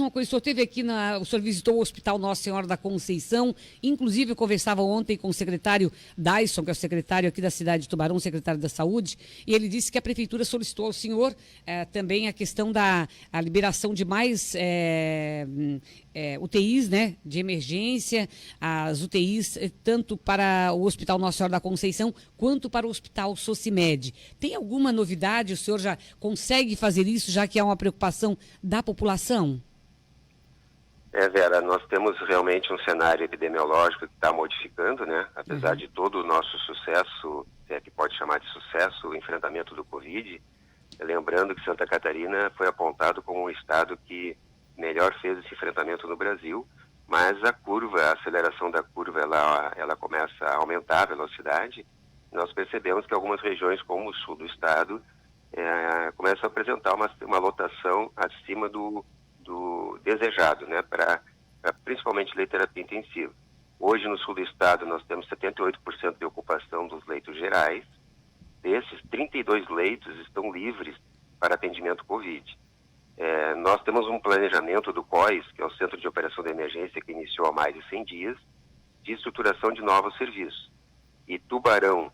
uma coisa, o senhor teve aqui, o senhor visitou o Hospital Nossa Senhora da Conceição, inclusive eu conversava ontem com o secretário Dyson, que é o secretário aqui da cidade de Tubarão, secretário da Saúde, e ele disse que a prefeitura solicitou ao senhor também a questão da liberação de mais UTIs, né, de emergência, as UTIs tanto para o Hospital Nossa Senhora da Conceição quanto para o Hospital Socimed. Tem alguma novidade? O senhor já consegue fazer isso, já que há uma preocupação da população? Vera, nós temos realmente um cenário epidemiológico que está modificando, né? Apesar de todo o nosso sucesso, se é que pode chamar de sucesso, o enfrentamento do Covid, lembrando que Santa Catarina foi apontado como um estado que melhor fez esse enfrentamento no Brasil, mas a aceleração da curva, ela começa a aumentar a velocidade. Nós percebemos que algumas regiões, como o sul do estado, começam a apresentar uma lotação acima do desejado, né, para principalmente terapia intensiva. Hoje, no sul do estado, nós temos 78% de ocupação dos leitos gerais. Desses, 32 leitos estão livres para atendimento Covid. Nós temos um planejamento do COIS, que é o Centro de Operação de Emergência, que iniciou há mais de 100 dias, de estruturação de novos serviços. E Tubarão,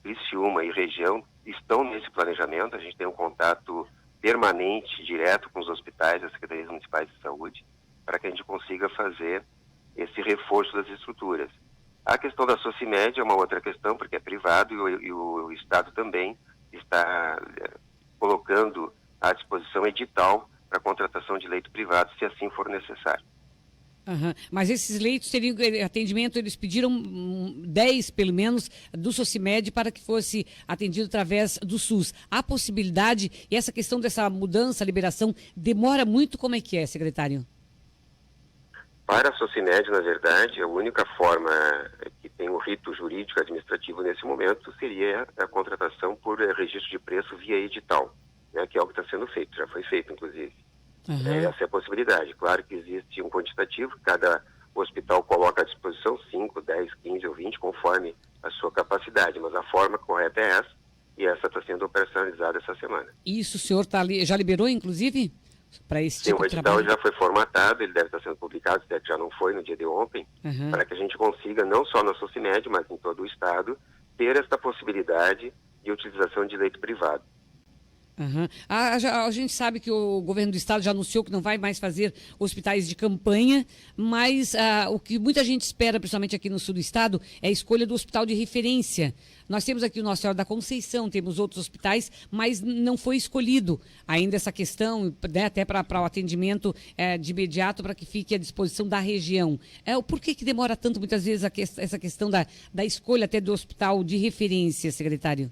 Criciúma e região estão nesse planejamento. A gente tem um contato permanente, direto com os hospitais, as secretarias municipais de saúde, para que a gente consiga fazer esse reforço das estruturas. A questão da Socimed é uma outra questão, porque é privado e o Estado também está colocando à disposição edital para contratação de leito privado, se assim for necessário. Mas esses leitos teriam atendimento, eles pediram 10, pelo menos, do Socimed para que fosse atendido através do SUS. Há possibilidade, e essa questão dessa mudança, liberação, demora muito? Como é que é, secretário? Para a Socimed, na verdade, a única forma que tem o rito jurídico administrativo nesse momento seria a contratação por registro de preço via edital, né, que é o que está sendo feito, já foi feito, inclusive. Essa é a possibilidade. Claro que existe um quantitativo, cada hospital coloca à disposição 5, 10, 15 ou 20, conforme a sua capacidade, mas a forma correta é essa, e essa está sendo operacionalizada essa semana. Isso o senhor já liberou, inclusive, para esse tipo de trabalho? O edital já foi formatado, ele deve estar sendo publicado, se é que já não foi no dia de ontem, para que a gente consiga, não só na Socimed, mas em todo o estado, ter esta possibilidade de utilização de leito privado. A gente sabe que o governo do estado já anunciou que não vai mais fazer hospitais de campanha, mas o que muita gente espera, principalmente aqui no sul do estado, é a escolha do hospital de referência. Nós temos aqui o Nossa Senhora da Conceição, temos outros hospitais, mas não foi escolhido ainda essa questão, né, até para o atendimento de imediato, para que fique à disposição da região. Por que demora tanto, muitas vezes, essa questão da escolha até do hospital de referência, secretário?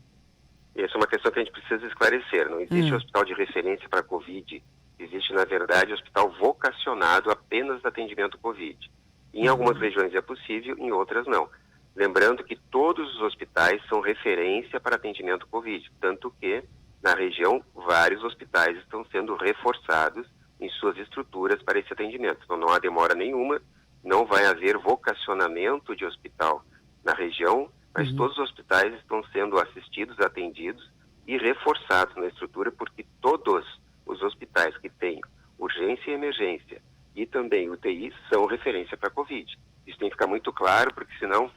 Essa é uma questão que a gente precisa esclarecer. Não existe hospital de referência para Covid. Existe, na verdade, hospital vocacionado apenas de atendimento Covid. Em algumas regiões é possível, em outras não. Lembrando que todos os hospitais são referência para atendimento Covid, tanto que, na região, vários hospitais estão sendo reforçados em suas estruturas para esse atendimento. Então não há demora nenhuma, não vai haver vocacionamento de hospital na região, mas todos os hospitais estão sendo assistidos, atendidos e reforçados na estrutura, porque todos os hospitais que têm urgência e emergência e também UTI são referência para a Covid. Isso tem que ficar muito claro, porque senão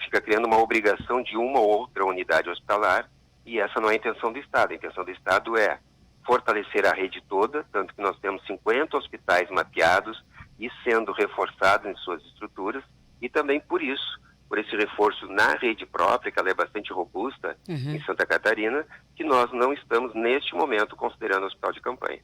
fica criando uma obrigação de uma ou outra unidade hospitalar, e essa não é a intenção do Estado. A intenção do Estado é fortalecer a rede toda, tanto que nós temos 50 hospitais mapeados e sendo reforçados em suas estruturas, e também por esse reforço na rede própria, que ela é bastante robusta em Santa Catarina, que nós não estamos, neste momento, considerando hospital de campanha.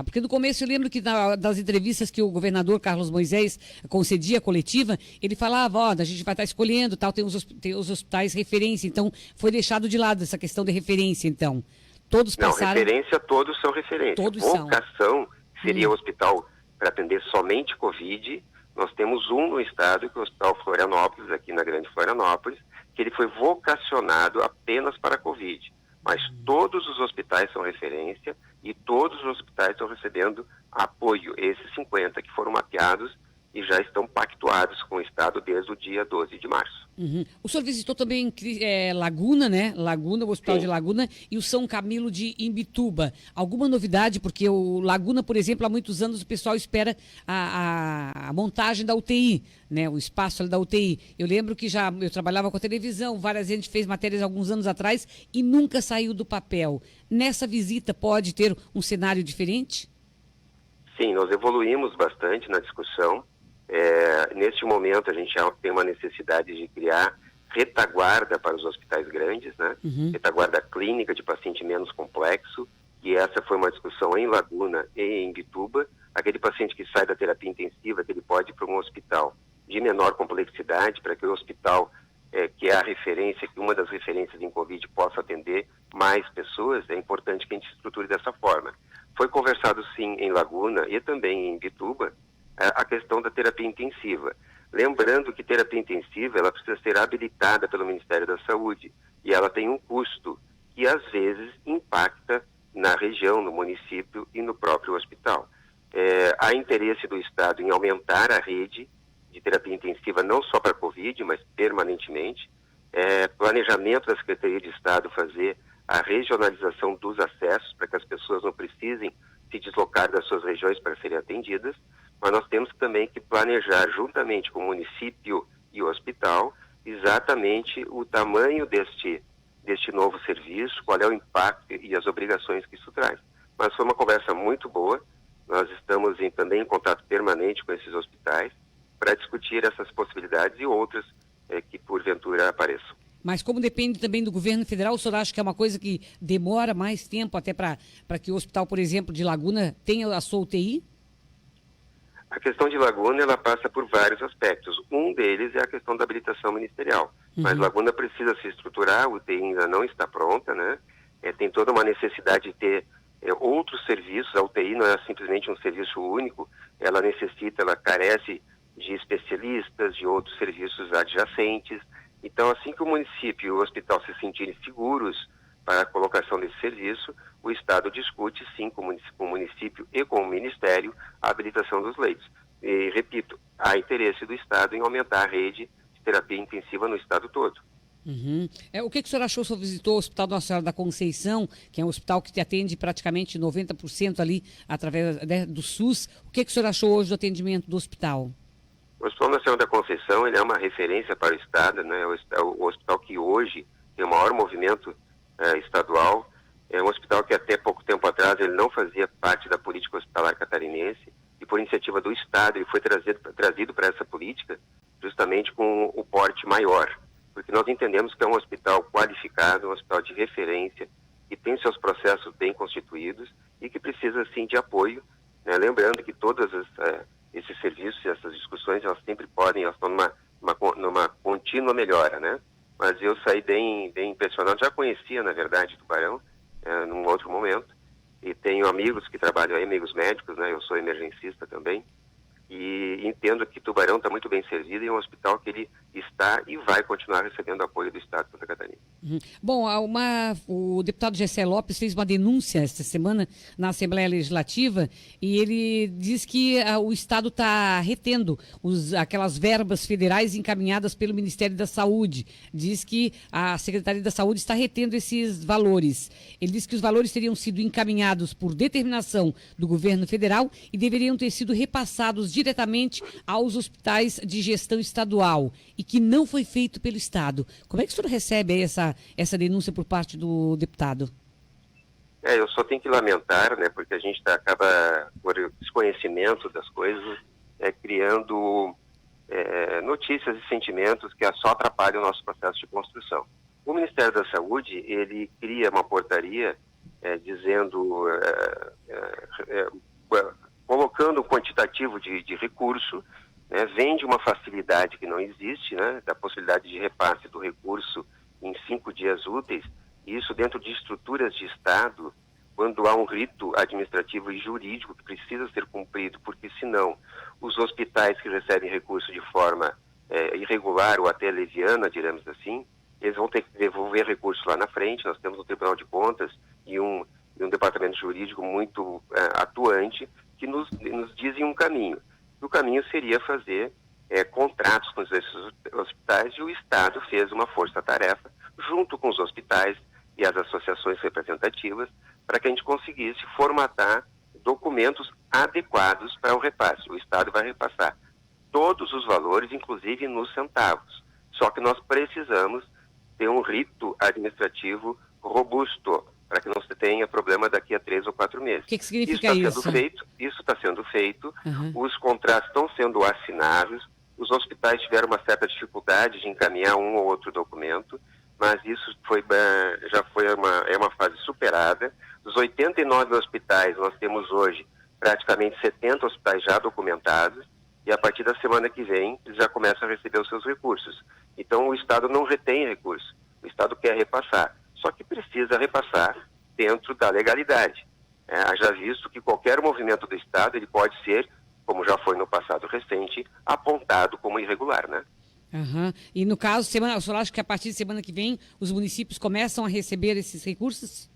Porque no começo eu lembro que das entrevistas que o governador Carlos Moisés concedia à coletiva, ele falava, a gente vai estar escolhendo, tal, tem os hospitais referência, então foi deixado de lado essa questão de referência, então. Todos passaram... Não, referência, todos são referência. Todos Vocação seria o hospital para atender somente Covid. Nós temos um no estado, que é o Hospital Florianópolis, aqui na Grande Florianópolis, que ele foi vocacionado apenas para Covid. Mas todos os hospitais são referência e todos os hospitais estão recebendo apoio. Esses 50 que foram mapeados e já estão pactuados com o Estado desde o dia 12 de março. Uhum. O senhor visitou também Laguna, né? Laguna, o Hospital Sim. de Laguna e o São Camilo de Imbituba. Alguma novidade? Porque o Laguna, por exemplo, há muitos anos o pessoal espera a montagem da UTI, né? O espaço ali da UTI. Eu lembro que eu trabalhava com a televisão, várias gente fez matérias alguns anos atrás e nunca saiu do papel. Nessa visita pode ter um cenário diferente? Sim, nós evoluímos bastante na discussão. Neste momento, a gente já tem uma necessidade de criar retaguarda para os hospitais grandes, né? Uhum. Retaguarda clínica de paciente menos complexo, e essa foi uma discussão em Laguna e em Imbituba. Aquele paciente que sai da terapia intensiva, que ele pode ir para um hospital de menor complexidade, para que o hospital, que é a referência, que uma das referências em Covid possa atender mais pessoas, é importante que a gente estruture dessa forma. Foi conversado, sim, em Laguna e também em Imbituba, a questão da terapia intensiva. Lembrando que terapia intensiva, ela precisa ser habilitada pelo Ministério da Saúde e ela tem um custo que, às vezes, impacta na região, no município e no próprio hospital. Há interesse do Estado em aumentar a rede de terapia intensiva, não só para a Covid, mas permanentemente. Planejamento da Secretaria de Estado fazer a regionalização dos acessos para que as pessoas não precisem se deslocar das suas regiões para serem atendidas, mas nós temos também que planejar juntamente com o município e o hospital exatamente o tamanho deste novo serviço, qual é o impacto e as obrigações que isso traz. Mas foi uma conversa muito boa, nós estamos também em contato permanente com esses hospitais para discutir essas possibilidades e outras que porventura apareçam. Mas como depende também do governo federal, o senhor acha que é uma coisa que demora mais tempo até para que o hospital, por exemplo, de Laguna tenha a sua UTI? A questão de Laguna, ela passa por vários aspectos. Um deles é a questão da habilitação ministerial. Uhum. Mas Laguna precisa se estruturar, a UTI ainda não está pronta, né? Tem toda uma necessidade de ter outros serviços. A UTI não é simplesmente um serviço único, ela carece de especialistas, de outros serviços adjacentes. Então, assim que o município e o hospital se sentirem seguros para a colocação desse serviço, o Estado discute, sim, com o município e com o Ministério, a habilitação dos leitos. E, repito, há interesse do Estado em aumentar a rede de terapia intensiva no Estado todo. Uhum. O que o senhor achou? O senhor visitou o Hospital Nossa Senhora da Conceição, que é um hospital que te atende praticamente 90% ali através do SUS. O que o senhor achou hoje do atendimento do hospital? O Hospital Nossa Senhora da Conceição, ele é uma referência para o Estado, né? O hospital que hoje tem o maior movimento estadual. É um hospital que até pouco tempo atrás ele não fazia parte da política hospitalar catarinense e por iniciativa do Estado ele foi trazido para essa política justamente com o porte maior, porque nós entendemos que é um hospital qualificado, um hospital de referência, que tem seus processos bem constituídos e que precisa, sim, de apoio, né? Lembrando que todos esses serviços e essas discussões, elas estão numa contínua melhora, né? Mas eu saí bem impressionado, já conhecia, na verdade, Tubarão, num outro momento, e tenho amigos que trabalham aí, amigos médicos, né? Eu sou emergencista também, e entendo que Tubarão está muito bem servido e é um hospital que ele está e vai continuar recebendo apoio do Estado de Santa Catarina. Uhum. Bom, o deputado Gessé Lopes fez uma denúncia esta semana na Assembleia Legislativa e ele diz que o Estado está retendo aquelas verbas federais encaminhadas pelo Ministério da Saúde. Diz que a Secretaria da Saúde está retendo esses valores. Ele diz que os valores teriam sido encaminhados por determinação do governo federal e deveriam ter sido repassados diretamente aos hospitais de gestão estadual e que não foi feito pelo Estado. Como é que o senhor recebe aí essa denúncia por parte do deputado? Eu só tenho que lamentar, né, porque a gente acaba, por desconhecimento das coisas, criando notícias e sentimentos que só atrapalham o nosso processo de construção. O Ministério da Saúde, ele cria uma portaria dizendo, colocando um quantitativo de recurso, né, vende uma facilidade que não existe, né, da possibilidade de repasse do recurso em 5 dias úteis, e isso dentro de estruturas de Estado, quando há um rito administrativo e jurídico que precisa ser cumprido, porque senão os hospitais que recebem recurso de forma irregular ou até leviana, diremos assim, eles vão ter que devolver recurso lá na frente. Nós temos um Tribunal de Contas e um departamento jurídico muito atuante que nos dizem um caminho. o caminho seria fazer contratos com esses hospitais, e o Estado fez uma força-tarefa junto com os hospitais e as associações representativas para que a gente conseguisse formatar documentos adequados para o repasse. O Estado vai repassar todos os valores, inclusive nos centavos. Só que nós precisamos ter um rito administrativo robusto para que não se tenha problema daqui a 3 ou 4 meses. O que significa isso? Isso está sendo feito, Uhum. Os contratos estão sendo assinados, os hospitais tiveram uma certa dificuldade de encaminhar um ou outro documento, mas isso já foi uma fase superada. Dos 89 hospitais, nós temos hoje praticamente 70 hospitais já documentados, e a partir da semana que vem eles já começam a receber os seus recursos. Então o Estado não retém recursos, o Estado quer repassar, só que precisa repassar dentro da legalidade. Haja visto que qualquer movimento do Estado ele pode ser, como já foi no passado recente, apontado como irregular, né? Uhum. E no caso, o senhor acha que a partir de semana que vem os municípios começam a receber esses recursos?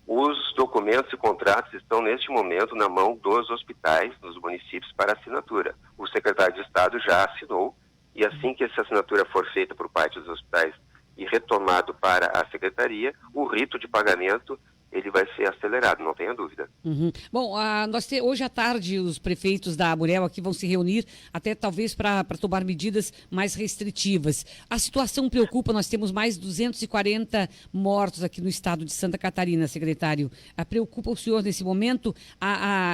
Os documentos e contratos estão, neste momento, na mão dos hospitais, dos municípios, para assinatura. O secretário de Estado já assinou, e assim que essa assinatura for feita por parte dos hospitais e retomado para a Secretaria, o rito de pagamento ele vai ser acelerado, não tenha dúvida. Uhum. Bom, hoje à tarde os prefeitos da Amurel aqui vão se reunir, até talvez para tomar medidas mais restritivas. A situação preocupa, nós temos mais 240 mortos aqui no estado de Santa Catarina, secretário. Preocupa o senhor nesse momento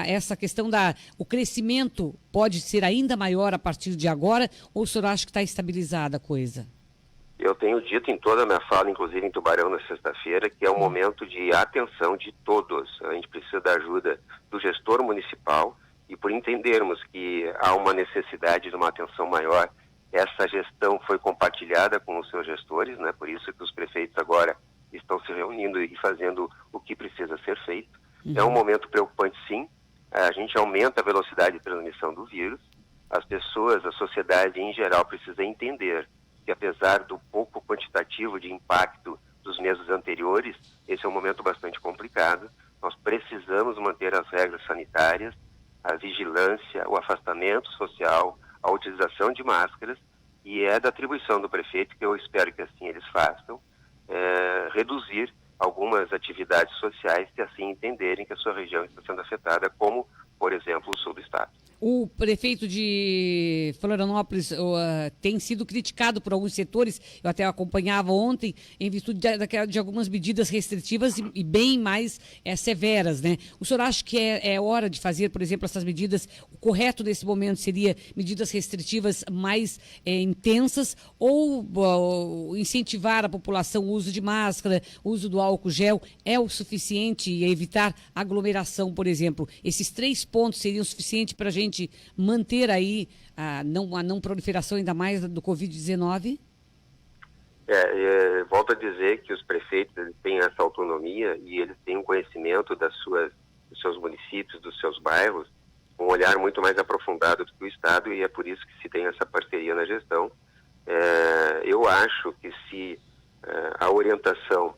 essa questão o crescimento pode ser ainda maior a partir de agora, ou o senhor acha que está estabilizada a coisa? Eu tenho dito em toda a minha fala, inclusive em Tubarão na sexta-feira, que é um momento de atenção de todos. A gente precisa da ajuda do gestor municipal, e por entendermos que há uma necessidade de uma atenção maior, essa gestão foi compartilhada com os seus gestores, né? Por isso que os prefeitos agora estão se reunindo e fazendo o que precisa ser feito. Uhum. É um momento preocupante, sim. A gente aumenta a velocidade de transmissão do vírus. As pessoas, a sociedade em geral precisa entender que apesar do pouco quantitativo de impacto dos meses anteriores, esse é um momento bastante complicado. Nós precisamos manter as regras sanitárias, a vigilância, o afastamento social, a utilização de máscaras, e é da atribuição do prefeito, que eu espero que assim eles façam, reduzir algumas atividades sociais se assim entenderem que a sua região está sendo afetada, como, por exemplo, o sul do estado. O prefeito de Florianópolis tem sido criticado por alguns setores, eu até acompanhava ontem, em virtude de algumas medidas restritivas e bem mais severas, né? O senhor acha que é hora de fazer, por exemplo, essas medidas, o correto nesse momento seria medidas restritivas mais intensas, ou incentivar a população o uso de máscara, o uso do álcool gel é o suficiente e evitar aglomeração, por exemplo? Esses 3 pontos seriam suficientes para a gente manter aí a não proliferação ainda mais do Covid-19? Volto a dizer que os prefeitos eles têm essa autonomia e eles têm um conhecimento dos seus municípios, dos seus bairros, um olhar muito mais aprofundado do que o Estado, e é por isso que se tem essa parceria na gestão. Eu acho que se a orientação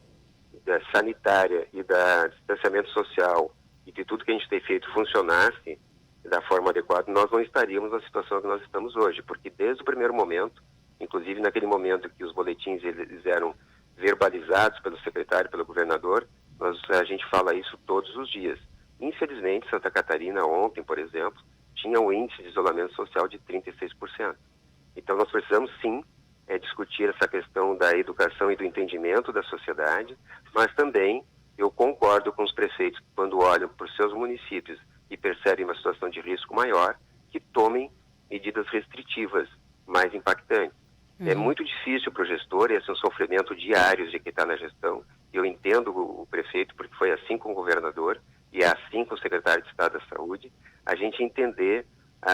sanitária e da distanciamento social e de tudo que a gente tem feito funcionasse da forma adequada, nós não estaríamos na situação que nós estamos hoje, porque desde o primeiro momento, inclusive naquele momento que os boletins eles eram verbalizados pelo secretário, pelo governador, a gente fala isso todos os dias. Infelizmente, Santa Catarina ontem, por exemplo, tinha um índice de isolamento social de 36%. Então nós precisamos sim discutir essa questão da educação e do entendimento da sociedade, mas também eu concordo com os prefeitos que, quando olham para os seus municípios e percebem uma situação de risco maior, que tomem medidas restritivas mais impactantes. É muito difícil para o gestor, esse é um sofrimento diário de quem está na gestão. Eu entendo o prefeito, porque foi assim com o governador e é assim com o secretário de Estado da Saúde, a gente entender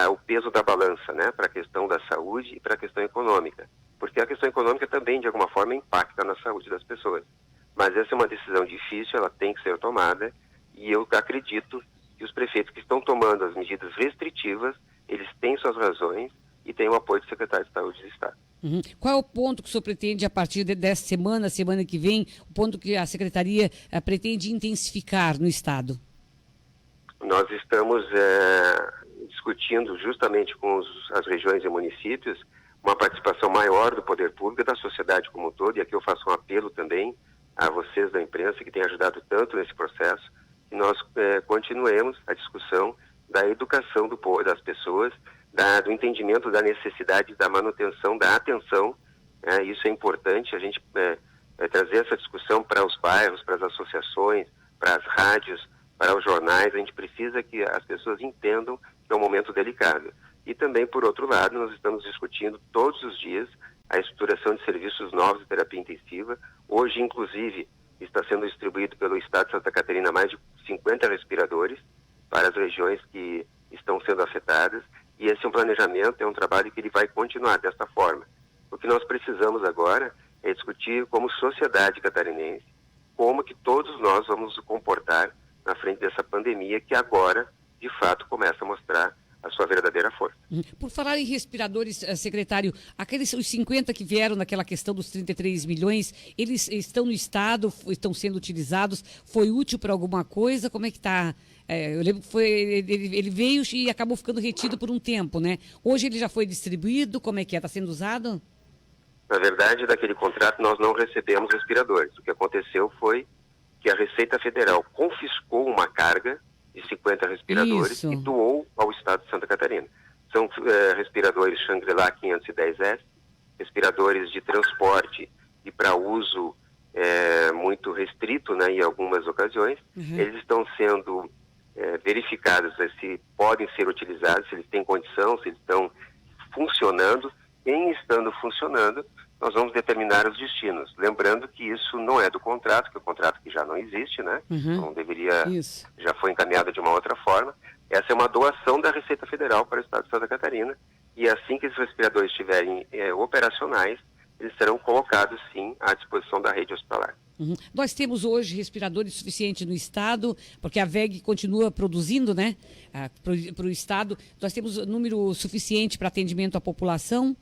o peso da balança, né, para a questão da saúde e para a questão econômica. Porque a questão econômica também, de alguma forma, impacta na saúde das pessoas. Mas essa é uma decisão difícil, ela tem que ser tomada, e eu acredito que os prefeitos que estão tomando as medidas restritivas, eles têm suas razões e têm o apoio do secretário de Saúde do Estado. Uhum. Qual é o ponto que o senhor pretende, a partir dessa semana que vem, o ponto que a Secretaria pretende intensificar no Estado? Nós estamos discutindo justamente com as regiões e municípios uma participação maior do poder público e da sociedade como um todo, e aqui eu faço um apelo também a vocês da imprensa que têm ajudado tanto nesse processo, que nós continuemos a discussão da educação das pessoas, do entendimento da necessidade da manutenção, da atenção. Isso é importante, a gente trazer essa discussão para os bairros, para as associações, para as rádios, para os jornais. A gente precisa que as pessoas entendam que é um momento delicado. E também, por outro lado, nós estamos discutindo todos os dias a estruturação de serviços novos de terapia intensiva. Hoje, inclusive, está sendo distribuído pelo Estado de Santa Catarina mais de 50 respiradores para as regiões que estão sendo afetadas. E esse é um planejamento, é um trabalho que ele vai continuar desta forma. O que nós precisamos agora é discutir como sociedade catarinense como que todos nós vamos nos comportar na frente dessa pandemia que agora, de fato, começa a mostrar a sua verdadeira força. Por falar em respiradores, secretário, aqueles os 50 que vieram naquela questão dos 33 milhões, eles estão no Estado, estão sendo utilizados? Foi útil para alguma coisa? Como é que está? Eu lembro que ele veio e acabou ficando retido por um tempo, né? Hoje ele já foi distribuído? Como é que é? Está sendo usado? Na verdade, daquele contrato nós não recebemos respiradores. O que aconteceu foi que a Receita Federal confiscou uma carga de 50 respiradores e doou ao Estado de Santa Catarina. São respiradores Shangri-La 510S, respiradores de transporte e para uso muito restrito, né, em algumas ocasiões. Eles estão sendo verificados se podem ser utilizados, se eles têm condição, se eles estão funcionando. Em estando funcionando, nós vamos determinar os destinos. Lembrando que isso não é do contrato, que é um contrato que já não existe, né? Não deveria, já foi encaminhado de uma outra forma. Essa é uma doação da Receita Federal para o Estado de Santa Catarina, e assim que esses respiradores estiverem operacionais, eles serão colocados, sim, à disposição da rede hospitalar. Nós temos hoje respiradores suficientes no Estado, porque a VEG continua produzindo, né, para o Estado. Nós temos número suficiente para atendimento à população?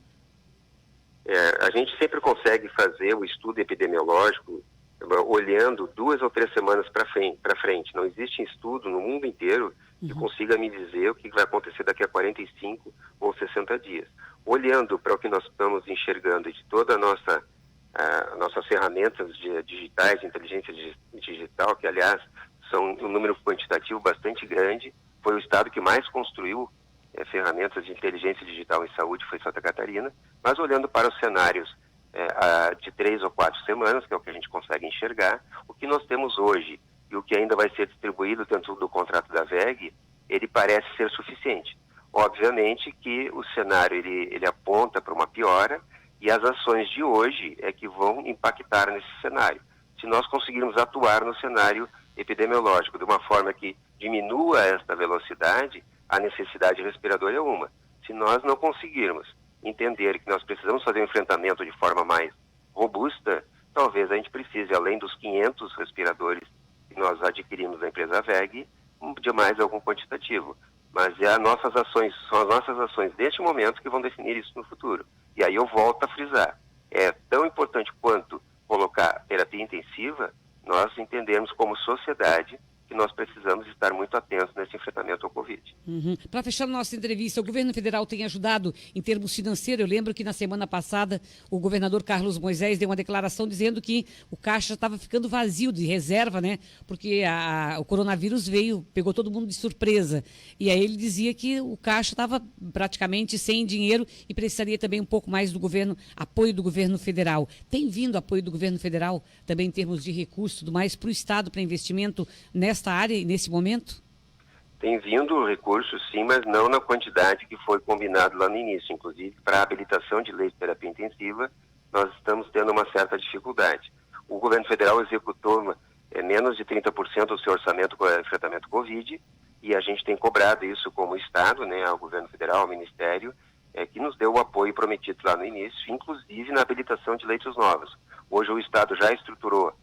A gente sempre consegue fazer o estudo epidemiológico olhando 2 ou 3 semanas para frente. Não existe estudo no mundo inteiro que consiga me dizer o que vai acontecer daqui a 45 ou 60 dias. Olhando para o que nós estamos enxergando de toda a nossas ferramentas digitais, de inteligência digital, que aliás são um número quantitativo bastante grande, foi o estado que mais construiu ferramentas de inteligência digital em saúde, foi Santa Catarina, mas olhando para os cenários de 3 ou 4 semanas, que é o que a gente consegue enxergar, o que nós temos hoje e o que ainda vai ser distribuído dentro do contrato da VEG, ele parece ser suficiente. Obviamente que o cenário ele aponta para uma piora, e as ações de hoje é que vão impactar nesse cenário. Se nós conseguirmos atuar no cenário epidemiológico de uma forma que diminua esta velocidade, a necessidade de respirador é uma. Se nós não conseguirmos entender que nós precisamos fazer um enfrentamento de forma mais robusta, talvez a gente precise, além dos 500 respiradores que nós adquirimos da empresa VEG, de mais algum quantitativo. Mas são as nossas ações deste momento que vão definir isso no futuro. E aí eu volto a frisar, é tão importante quanto colocar terapia intensiva, nós entendemos como sociedade que nós precisamos estar muito atentos nesse enfrentamento ao Covid. Para fechar a nossa entrevista, o governo federal tem ajudado em termos financeiros. Eu lembro que na semana passada o governador Carlos Moisés deu uma declaração dizendo que o caixa estava ficando vazio de reserva, né? Porque o coronavírus pegou todo mundo de surpresa. E aí ele dizia que o caixa estava praticamente sem dinheiro e precisaria também um pouco mais do governo, apoio do governo federal. Tem vindo apoio do governo federal também em termos de recursos e tudo mais para o Estado, para investimento nesta área e nesse momento? Tem vindo recursos, sim, mas não na quantidade que foi combinado lá no início. Inclusive, para a habilitação de leite de terapia intensiva, nós estamos tendo uma certa dificuldade. O governo federal executou menos de 30% do seu orçamento com o enfrentamento Covid, e a gente tem cobrado isso como Estado, né, ao governo federal, ao Ministério, que nos deu o apoio prometido lá no início, inclusive na habilitação de leitos novos. Hoje o Estado já estruturou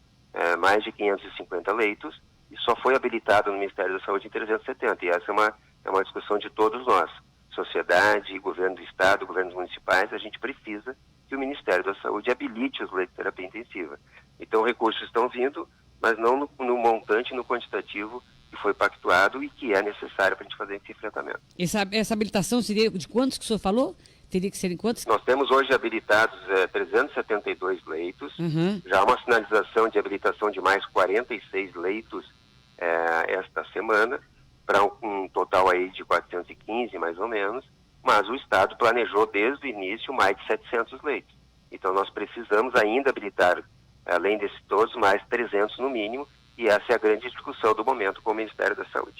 mais de 550 leitos, e só foi habilitado no Ministério da Saúde em 370. E essa é uma discussão de todos nós. Sociedade, governo do Estado, governos municipais, a gente precisa que o Ministério da Saúde habilite os leitos de terapia intensiva. Então, recursos estão vindo, mas não no montante, no quantitativo que que foi pactuado e que é necessário para a gente fazer esse enfrentamento. Essa habilitação seria de quantos que o senhor falou? Teria que ser em quantos? Nós temos hoje habilitados 372 leitos, já há uma sinalização de habilitação de mais 46 leitos esta semana, para um total aí de 415 mais ou menos, mas o Estado planejou desde o início mais de 700 leitos. Então nós precisamos ainda habilitar, além desses todos, mais 300 no mínimo, e essa é a grande discussão do momento com o Ministério da Saúde.